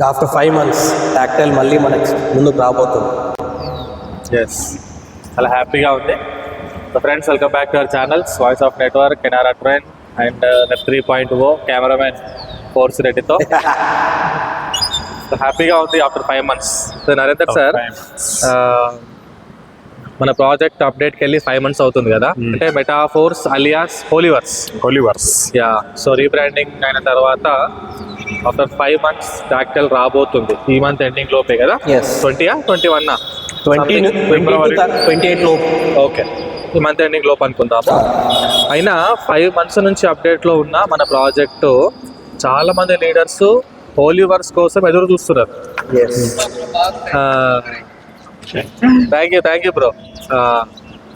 After 5 months tactile మళ్ళీ మనకి ముందుకు రాబోతుంది. ఎస్, చాలా హ్యాపీగా ఉంది. So friends, welcome back to our channels voice of network, కెనారా ట్రైన్ అండ్ నెట్ 3.0 కెమెరామెన్ ఫోర్స్ రెడ్డితో. హ్యాపీగా ఉంది after 5 months. So Narender sir, మన ప్రాజెక్ట్ అప్డేట్కి వెళ్ళి 5 months అవుతుంది కదా, అంటే Metaforce alias Holiverse. Yeah, so rebranding అయిన తర్వాత ఆఫ్టర్ 5 months టాక్టైల్ రాబోతుంది. ఈ మంత్ ఎండింగ్ లోపే కదా? 21 28 లోపు. ఓకే, ఈ మంత్ ఎండింగ్ లోపు అనుకుందాం. అయినా 5 months నుంచి అప్డేట్లో ఉన్న మన ప్రాజెక్టు చాలా మంది లీడర్స్ హోలీవర్స్ కోసం ఎదురు చూస్తున్నారు. Thank you bro.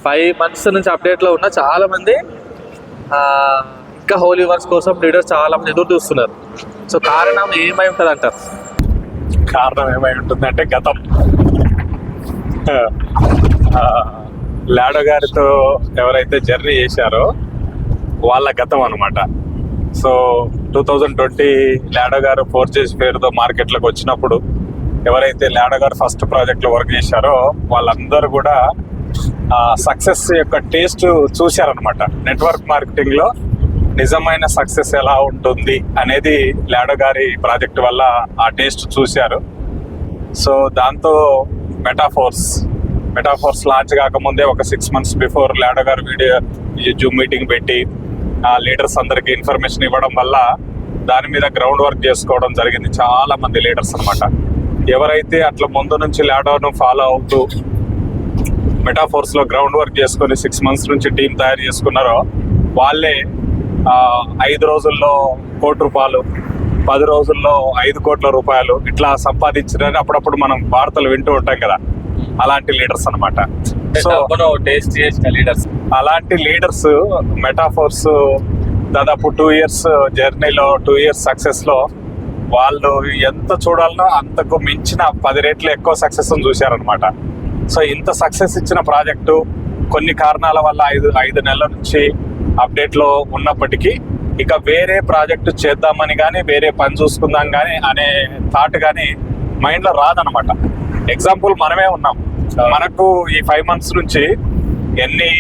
5 months నుంచి అప్డేట్లో ఉన్న చాలా మంది ఇంకా హోలీవర్స్ కోసం లీడర్స్ చాలా మంది ఎదురు చూస్తున్నారు. సో కారణం ఏమై ఉంటుంది అంటారు? కారణం ఏమై ఉంటుందంటే గతం. లాడో గారితో ఎవరైతే జర్నీ చేశారో వాళ్ళ గతం అనమాట. సో 2020 లాడో గారు ఫోర్జెస్ పేరుతో మార్కెట్లోకి వచ్చినప్పుడు ఎవరైతే లాడో గారు ఫస్ట్ ప్రాజెక్ట్లో వర్క్ చేశారో వాళ్ళందరూ కూడా సక్సెస్ యొక్క టేస్ట్ చూశారనమాట. నెట్వర్క్ మార్కెటింగ్లో నిజమైన సక్సెస్ ఎలా ఉంటుంది అనేది లాడో గారి ప్రాజెక్ట్ వల్ల ఆ టేస్ట్ చూశారు. సో దాంతో మెటాఫోర్స్ లాంచ్ కాకముందే ఒక 6 months బిఫోర్ లాడో గారు జూమ్ మీటింగ్ పెట్టి ఆ లీడర్స్ అందరికి ఇన్ఫర్మేషన్ ఇవ్వడం వల్ల దాని మీద గ్రౌండ్ వర్క్ చేసుకోవడం జరిగింది. చాలా మంది లీడర్స్ అనమాట. ఎవరైతే అట్లా ముందు నుంచి లాడోను ఫాలో అవుతూ మెటాఫోర్స్లో గ్రౌండ్ వర్క్ చేసుకొని 6 months నుంచి టీం తయారు చేసుకున్నారో వాళ్ళే 5 రోజుల్లో ₹1 కోటి, 10 రోజుల్లో ₹5 కోట్ల ఇట్లా సంపాదించారని అప్పుడప్పుడు మనం వార్తలు వింటూ ఉంటాం కదా. అలాంటి లీడర్స్ అనమాట. సో టేస్ట్ చేసిన లీడర్స్, అలాంటి లీడర్స్ మెటాఫోర్స్ దాదాపు 2 years జర్నీలో, 2 years సక్సెస్లో వాళ్ళు ఎంత చూడాలనో అంతకు మించిన 10 రెట్లు ఎక్కువ సక్సెస్ చూశారనమాట. సో ఇంత సక్సెస్ ఇచ్చిన ప్రాజెక్టు కొన్ని కారణాల వల్ల 5 నెలల నుంచి అప్డేట్లో ఉన్నప్పటికీ ఇక వేరే ప్రాజెక్టు చేద్దామని కానీ వేరే పని చూసుకుందాం కానీ అనే థాట్ కానీ మైండ్లో రాదనమాట. ఎగ్జాంపుల్ మనమే ఉన్నాం. మనకు ఈ 5 months నుంచి ఎన్ని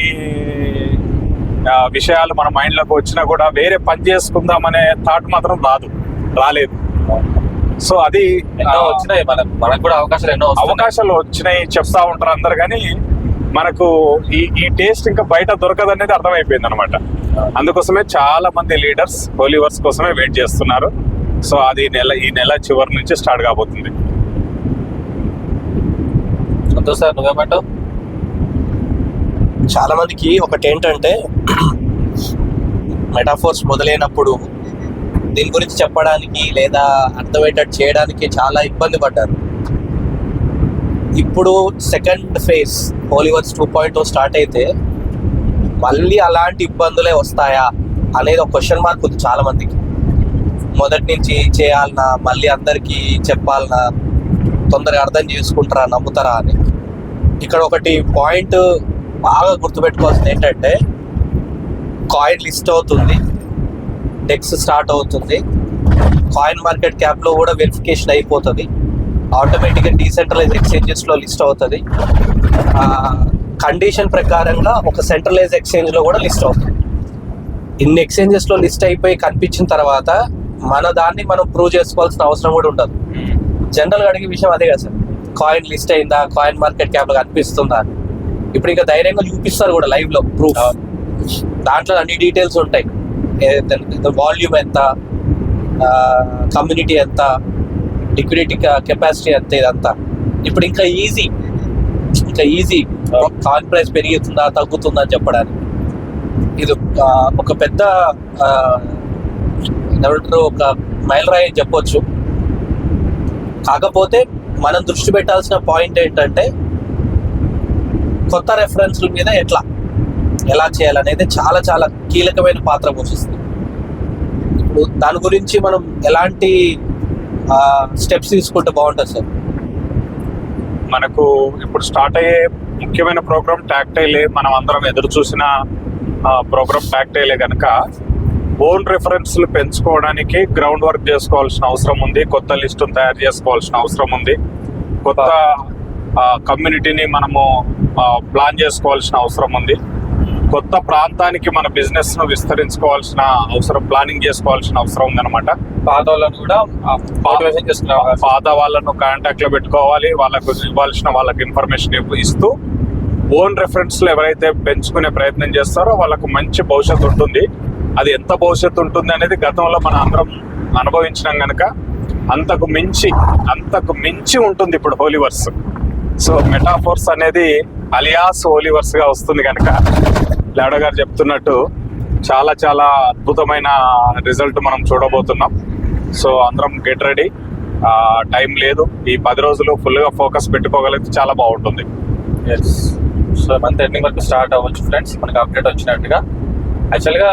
విషయాలు మన మైండ్లోకి వచ్చినా కూడా వేరే పని చేసుకుందామనే థాట్ మాత్రం రాలేదు. సో అది వచ్చినాయి, మనకు కూడా అవకాశాలు వచ్చినాయి చెప్తా ఉంటారు అందరు, కానీ మనకు ఈ టేస్ట్ ఇంకా బయట దొరకదు అనేది అర్థమైపోయింది అనమాట. అందుకోసమే చాలా మంది లీడర్స్ హోలీవర్స్ కోసమే వెయిట్ చేస్తున్నారు. సో అది ఈ నెల చివరి నుంచి స్టార్ట్ కాబోతుంది. సార్ నువ్వేమంటావు? చాలా మందికి ఒకటి ఏంటంటే, మెటాఫోర్స్ మొదలైనప్పుడు దీని గురించి చెప్పడానికి లేదా అర్థమయ్యేటట్టు చేయడానికి చాలా ఇబ్బంది పడ్డారు. ఇప్పుడు సెకండ్ ఫేజ్ హోలీవర్స్ 2.0 స్టార్ట్ అయితే మళ్ళీ అలాంటి ఇబ్బందులే వస్తాయా అనేది ఒక క్వశ్చన్ మార్క్ ఉంది చాలా మందికి. మొదటి నుంచి చేయాలన్నా, మళ్ళీ అందరికీ చెప్పాలన్నా, తొందరగా అర్థం చేసుకుంటారా, నమ్ముతారా అని. ఇక్కడ ఒకటి పాయింట్ బాగా గుర్తుపెట్టుకోవాల్సింది ఏంటంటే, కాయిన్ లిస్ట్ అవుతుంది, డెక్స్ స్టార్ట్ అవుతుంది, కాయిన్ మార్కెట్ క్యాప్లో కూడా వెరిఫికేషన్ అయిపోతుంది, ఆటోమేటిక్గా డీసెంట్రలైజ్ ఎక్స్చేంజెస్లో లిస్ట్ అవుతుంది, కండిషన్ ప్రకారంగా ఒక సెంట్రలైజ్ ఎక్స్చేంజ్లో కూడా లిస్ట్ అవుతుంది. ఇన్ని ఎక్స్చేంజెస్లో లిస్ట్ అయిపోయి కనిపించిన తర్వాత మన దాన్ని మనం ప్రూవ్ చేసుకోవాల్సిన అవసరం కూడా ఉండదు. జనరల్గా అడిగే విషయం అదే కదా సార్, కాయిన్ లిస్ట్ అయిందా, కాయిన్ మార్కెట్ క్యాప్లో కనిపిస్తుందా అని. ఇప్పుడు ఇంకా ధైర్యంగా చూపిస్తారు కూడా లైవ్లో ప్రూఫ్. దాంట్లో అన్ని డీటెయిల్స్ ఉంటాయి, వాల్యూమ్ ఎంత, కమ్యూనిటీ ఎంత, లిక్విడిటీ కెపాసిటీ ఎంత, ఇదంతా. ఇప్పుడు ఇంకా ఈజీ కాయిన్ ప్రైస్ పెరుగుతుందా తగ్గుతుందా అని చెప్పడానికి. ఇది ఒక పెద్ద ఒక మైలురాయి అని చెప్పొచ్చు. కాకపోతే మనం దృష్టి పెట్టాల్సిన పాయింట్ ఏంటంటే, కొత్త రెఫరెన్స్ల మీద ఎలా చేయాలనేది చాలా చాలా కీలకమైన పాత్ర పోషిస్తుంది. ఇప్పుడు దాని గురించి మనం ఎలాంటి స్టెప్స్ తీసుకుంటే బాగుంటుంది సార్? మనకు ఇప్పుడు స్టార్ట్ అయ్యే ముఖ్యమైన ప్రోగ్రామ్ టాక్టైలే. మనం అందరం ఎదురు చూసిన ప్రోగ్రామ్ టాక్టైలే కనుక ఓన్ రిఫరెన్స్లు పెంచుకోవడానికి గ్రౌండ్ వర్క్ చేసుకోవాల్సిన అవసరం ఉంది, కొత్త లిస్టును తయారు చేసుకోవాల్సిన అవసరం ఉంది, కొత్త కమ్యూనిటీని మనము ప్లాన్ చేసుకోవాల్సిన అవసరం ఉంది, కొత్త ప్రాంతానికి మన బిజినెస్ ను విస్తరించుకోవాల్సిన అవసరం, ప్లానింగ్ చేసుకోవాల్సిన అవసరం ఉంది అనమాట. పాత వాళ్ళని కూడా మోటివేషన్ చేస్తున్నారు. పాత వాళ్ళను కాంటాక్ట్ లో పెట్టుకోవాలి, వాళ్ళకు ఇవ్వాల్సిన వాళ్ళకి ఇన్ఫర్మేషన్ ఇస్తూ ఓన్ రెఫరెన్స్ లో ఎవరైతే పెంచుకునే ప్రయత్నం చేస్తారో వాళ్ళకు మంచి భవిష్యత్తు ఉంటుంది. అది ఎంత భవిష్యత్తు ఉంటుంది అనేది గతంలో మనం అందరం అనుభవించినాం కనుక అంతకు మించి ఉంటుంది ఇప్పుడు హోలీవర్స్. సో మెటాఫోర్స్ అనేది అలియాస్ హోలీవర్స్ గా వస్తుంది కనుక లాడో గారు చెప్తున్నట్టు చాలా చాలా అద్భుతమైన రిజల్ట్ మనం చూడబోతున్నాం. సో అందరం గెట్ రెడీ. టైం లేదు, ఈ 10 రోజులు ఫుల్ గా ఫోకస్ పెట్టుకోగలిగితే చాలా బాగుంటుంది. ఎస్, సో మంత్ ఎండింగ్ వరకు స్టార్ట్ అవ్వచ్చు ఫ్రెండ్స్. మనకి అప్డేట్ వచ్చినట్టుగా యాక్చువల్గా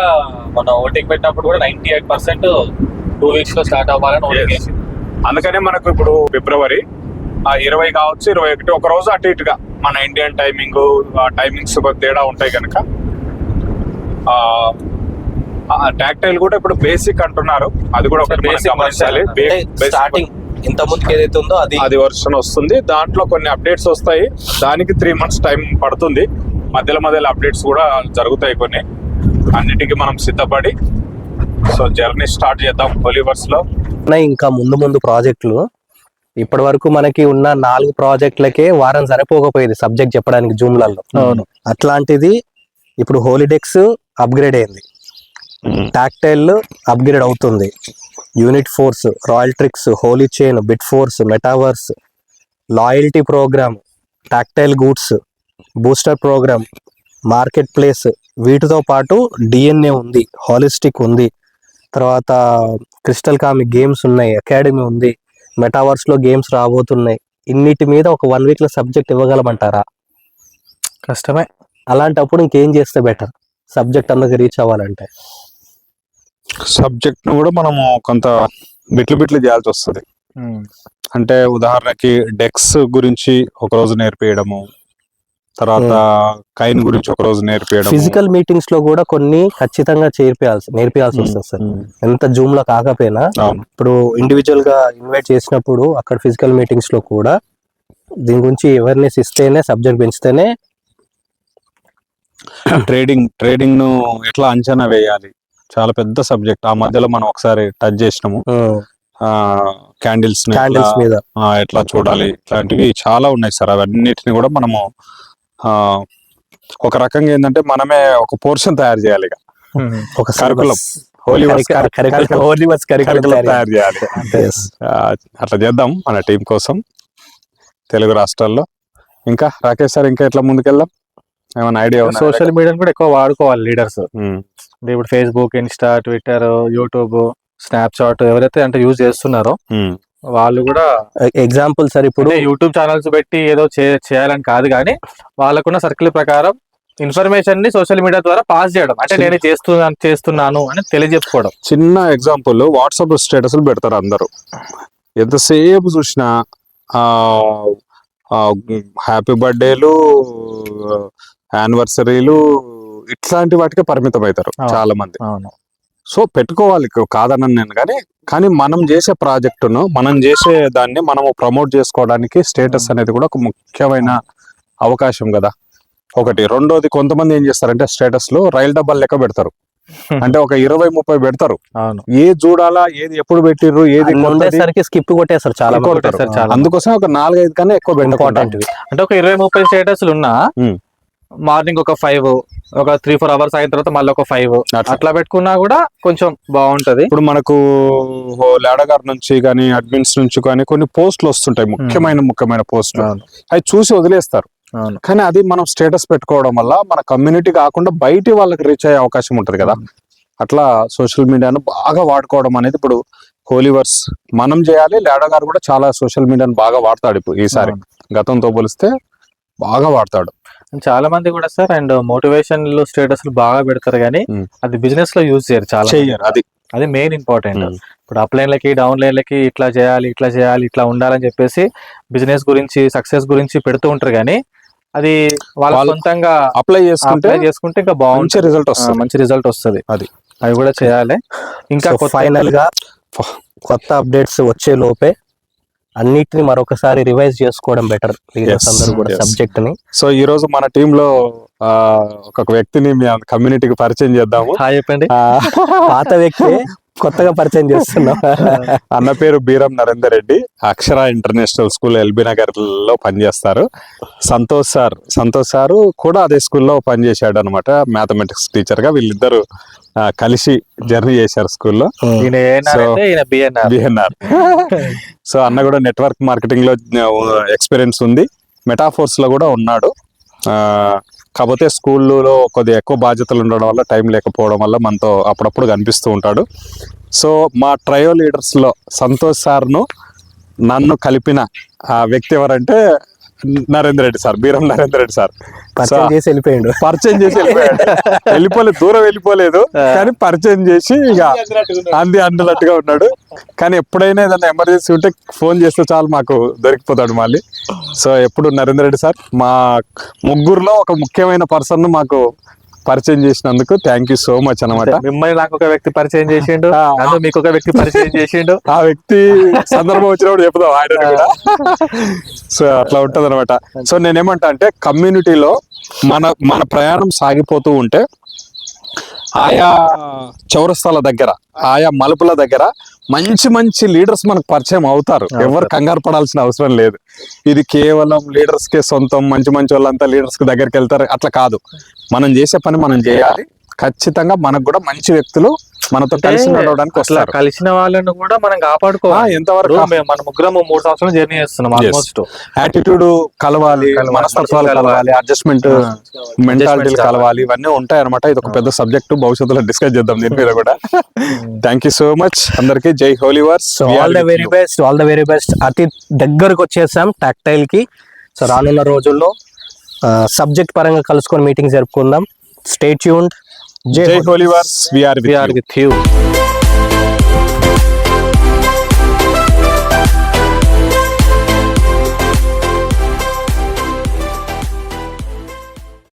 మన ఓటింగ్ పెట్టినప్పుడు కూడా 98% 2 వీక్స్ లో స్టార్ట్ అవ్వాలని ఓటింగ్ వేసింది. అందుకనే మనకు ఇప్పుడు ఫిబ్రవరి 20 కావచ్చు, 21 ఒక రోజు అటు ఇటుగా మన ఇండియన్ టైమింగ్స్ తేడా ఉంటాయి కనుక టాక్టైల్ కూడా ఇప్పుడు బేసిక్ అంటున్నారు. అది కూడా ఒకటి మనం గమనించాలి. స్టార్టింగ్ ఇంత ముందుకు ఏదైతే ఉందో అది వర్షన్ వస్తుంది, దాంట్లో కొన్ని అప్డేట్స్ వస్తాయి. దానికి 3 months టైం పడుతుంది. మధ్యలో అప్డేట్స్ కూడా జరుగుతాయి కొన్ని. అన్నిటికీ మనం సిద్ధపడి సో జర్నీ స్టార్ట్ చేద్దాం హోలీవర్స్ లో. ఇంకా ముందు ప్రాజెక్టులు ఇప్పటి వరకు మనకి ఉన్న 4 ప్రాజెక్టులకే వారం సరిపోకపోయేది సబ్జెక్ట్ చెప్పడానికి జూమ్లలో. అవును, అట్లాంటిది ఇప్పుడు హోలీడెక్స్ అప్గ్రేడ్ అయింది, టాక్టైల్ అప్గ్రేడ్ అవుతుంది, unit force, royal tricks, holy chain, bit force, metaverse, loyalty program, tactile goods, booster program, market place, వీటితో పాటు డిఎన్ఏ ఉంది, హాలిస్టిక్ ఉంది, తర్వాత క్రిస్టల్ కామిక్ గేమ్స్ ఉన్నాయి, అకాడమీ ఉంది, మెటావర్స్ లో గేమ్స్ రాబోతున్నాయి. ఇన్నిటి మీద ఒక 1 week లో సబ్జెక్ట్ ఇవ్వగలమంటారా? కష్టమే. అలాంటప్పుడు ఇంకేం చేస్తే బెటర్ సబ్జెక్ట్ అందరికి రీచ్ అవ్వాలంటే? సబ్జెక్ట్ ను కూడా మనము కొంత బిట్లు చేయాల్సి వస్తుంది. అంటే ఉదాహరణకి డెక్స్ గురించి ఒక రోజు నేర్పియడము, తర్వాత కైన్ గురించి ఒక రోజు నేర్పియడం. ఫిజికల్ మీటింగ్స్ లో కూడా కొన్ని ఖచ్చితంగా నేర్పియాల్సి వస్తుంది సార్. ఎంత జూమ్ లో కాకపోయినా ఇప్పుడు ఇండివిజువల్ గా ఇన్వైట్ చేసినప్పుడు అక్కడ ఫిజికల్ మీటింగ్స్ లో కూడా దీని గురించి అవేర్నెస్ ఇస్తేనే, సబ్జెక్ట్ పెంచితేనే. ట్రేడింగ్ ను ఎట్లా అంచనా వేయాలి, చాలా పెద్ద సబ్జెక్ట్. ఆ మధ్యలో మనం ఒకసారి టచ్ చేసినాము. క్యాండిల్స్ మీద ఎట్లా చూడాలి, ఇట్లాంటివి చాలా ఉన్నాయి సార్. అవన్నిటిని కూడా మనము ఒక రకంగా ఏంటంటే మనమే ఒక పోర్షన్ తయారు చేయాలి. ఒక కరికులం తయారు చేయాలి. అట్లా చేద్దాం మన టీం కోసం తెలుగు రాష్ట్రాల్లో. ఇంకా రాకేష్ సార్, ఇంకా ఎట్లా ముందుకెళ్దాం? ఏమైనా ఐడియా? సోషల్ మీడియాని కూడా ఎక్కువ వాడుకోవాలి లీడర్స్. ఇప్పుడు Facebook, Insta, Twitter, YouTube, Snapchat ఎవరైతే అంటే యూజ్ చేస్తున్నారో వాళ్ళు కూడా ఎగ్జాంపుల్ సార్. ఇప్పుడు యూట్యూబ్ ఛానల్స్ పెట్టి ఏదో చేయాలని కాదు, కానీ వాళ్ళకున్న సర్కిల్ ప్రకారం ఇన్ఫర్మేషన్ ని సోషల్ మీడియా ద్వారా పాస్ చేయడం, అంటే నేను చేస్తున్నాను అని తెలియజెప్పుకోవడం. చిన్న ఎగ్జాంపుల్, వాట్సాప్ స్టేటస్లు పెడతారు అందరూ. ఎంతసేపు చూసినా హ్యాపీ బర్త్డేలు, యానివర్సరీలు, ఇట్లాంటి వాటికే పరిమితం అవుతారు చాలా మంది. సో పెట్టుకోవాలి, కాదనని నేను, కానీ మనం చేసే ప్రాజెక్టును, మనం చేసే దాన్ని మనము ప్రమోట్ చేసుకోవడానికి స్టేటస్ అనేది కూడా ఒక ముఖ్యమైన అవకాశం కదా. ఒకటి. రెండోది, కొంతమంది ఏం చేస్తారంటే స్టేటస్ లో రైలు డబ్బాలు లెక్క పెడతారు. అంటే ఒక 20-30 పెడతారు. ఏది చూడాలా, ఏది ఎప్పుడు పెట్టిర్రు, ఏది స్కిప్ కొట్టేస్తారు చాలా. అందుకోసం ఒక 4-5 కన్నా ఎక్కువ ఇంపార్టెంట్. అంటే ఒక 20-30 స్టేటస్లు ఉన్నా మార్నింగ్ ఒక 5, ఒక 3-4 hours అయిన తర్వాత మళ్ళీ ఒక 5 అట్లా పెట్టుకున్నా కూడా కొంచెం బాగుంటది. ఇప్పుడు మనకు లాడో గారి నుంచి కానీ అడ్మిన్స్ నుంచి కానీ కొన్ని పోస్టులు వస్తుంటాయి, ముఖ్యమైన పోస్టులు. అవి చూసి వదిలేస్తారు. కానీ అది మనం స్టేటస్ పెట్టుకోవడం వల్ల మన కమ్యూనిటీ కాకుండా బయటి వాళ్ళకి రీచ్ అయ్యే అవకాశం ఉంటది కదా. అట్లా సోషల్ మీడియాను బాగా వాడుకోవడం అనేది ఇప్పుడు హోలీవర్స్ మనం చేయాలి. లాడో గారు కూడా చాలా సోషల్ మీడియాను బాగా వాడతాడు ఇప్పుడు ఈసారి, గతంతో పోలిస్తే బాగా వాడతాడు. చాలా మంది కూడా సార్ అండ్ మోటివేషన్ స్టేటస్ బాగా పెడతారు, కానీ అది బిజినెస్ లో యూజ్ చేయరు చాలా. అది మెయిన్ ఇంపార్టెంట్. ఇప్పుడు అప్లైన్ లకి, డౌన్ లైన్ లకి ఇట్లా చేయాలి, ఇట్లా ఉండాలని చెప్పేసి బిజినెస్ గురించి, సక్సెస్ గురించి పెడుతూ ఉంటారు, కానీ అది వాళ్ళ సొంతంగా అప్లై చేసుకుంటే ఇంకా బాగుంటుంది, మంచి రిజల్ట్ వస్తుంది. అది అవి కూడా చేయాలి. ఇంకా ఫైనల్ గా కొత్త అప్డేట్స్ వచ్చే లోపే అన్నిటిని మరొకసారి రివైజ్ చేసుకోవడం బెటర్ లీడర్స్ అందరూ కూడా సబ్జెక్ట్ ని. సో ఈ రోజు మన టీమ్ లో ఒక వ్యక్తిని మీ కమ్యూనిటీకి పరిచయం చేద్దాము. చెప్పండి. పాత వ్యక్తి కొత్తగా పరిచయం చేస్తున్నాం. అన్న పేరు బీరం నరేందర్ రెడ్డి, అక్షర ఇంటర్నేషనల్ స్కూల్ ఎల్బీ నగర్ లో పనిచేస్తారు. సంతోష్ సార్ కూడా అదే స్కూల్లో పనిచేశాడు అనమాట, మ్యాథమెటిక్స్ టీచర్ గా. వీళ్ళిద్దరు కలిసి జర్నీ చేశారు స్కూల్లో. బిఎన్ఆర్. సో అన్న కూడా నెట్వర్క్ మార్కెటింగ్ లో ఎక్స్పీరియన్స్ ఉంది, మెటాఫోర్స్ లో కూడా ఉన్నాడు. కాకపోతే స్కూల్లో కొద్దిగా ఎక్కువ బాధ్యతలు ఉండడం వల్ల, టైం లేకపోవడం వల్ల మనతో అప్పుడప్పుడు కనిపిస్తూ ఉంటాడు. సో మా ట్రయో లీడర్స్ లో సంతోష్ సార్ను నన్ను కలిపిన ఆ వ్యక్తి ఎవరంటే నరేందర్ రెడ్డి సార్, బీరం నరేందర్ రెడ్డి సార్. పరిచయం చేసి వెళ్ళిపోలేదు, దూరం వెళ్ళిపోలేదు, కానీ పరిచయం చేసి ఇక అందున్నట్టుగా ఉన్నాడు. కానీ ఎప్పుడైనా ఏదైనా ఎమర్జెన్సీ ఉంటే ఫోన్ చేస్తే చాలు మాకు దొరికిపోతాడు మళ్ళీ. సో ఎప్పుడు నరేందర్ రెడ్డి సార్ మా ముగ్గురులో ఒక ముఖ్యమైన పర్సన్ మాకు పరిచయం చేసినందుకు థ్యాంక్ యూ సో మచ్ అనమాట. మిమ్మల్ని నాకు ఒక వ్యక్తి పరిచయం చేసిండు, మీకు ఒక వ్యక్తి పరిచయం చేసిండు. ఆ వ్యక్తి సందర్భం వచ్చినప్పుడు చెప్తాం ఆయన కూడా. సో అట్లా ఉంటది అనమాట. సో నేనేమంటా అంటే కమ్యూనిటీలో మన ప్రయాణం సాగిపోతూ ఉంటే ఆయా చౌరస్తాల దగ్గర, ఆయా మలుపుల దగ్గర మంచి లీడర్స్ మనకు పరిచయం అవుతారు. ఎవరు కంగారు పడాల్సిన అవసరం లేదు. ఇది కేవలం లీడర్స్ కే సొంతం, మంచి వాళ్ళంతా లీడర్స్ కి దగ్గరికి వెళ్తారు అట్లా కాదు. మనం చేసే పని మనం చేయాలి. ఖచ్చితంగా మనకు కూడా మంచి వ్యక్తులు మనతో కలిసి నడవడానికి వస్తారు. కలిసిన వాళ్ళను కూడా మనం కాపాడుకోవాలి. ఎంతవరకు మన ముగ్గురం 3 సంవత్సరాలు జర్నీ చేస్తున్నాం. ఆల్మోస్ట్ యాటిట్యూడ్ కలవాలి, మనస్తత్వాలు కలవాలి, అడ్జస్ట్మెంట్ మెంటాలిటీలు కలవాలి, ఇవన్నీ ఉంటాయి అనమాట. ఇది ఒక పెద్ద సబ్జెక్ట్, భవిష్యత్తులో డిస్కస్ చేద్దాం దీని మీద కూడా. థ్యాంక్ యూ సో మచ్ అందరికి. జై Holiverse. All the very best. అతి దగ్గరకు వచ్చేసాం టాక్టైల్ కి. సో రానున్న రోజుల్లో సబ్జెక్ట్ పరంగా కలుసుకొని మీటింగ్ జరుపుకుందాం. Stay tuned. జై హోలీవర్స్. We are with you.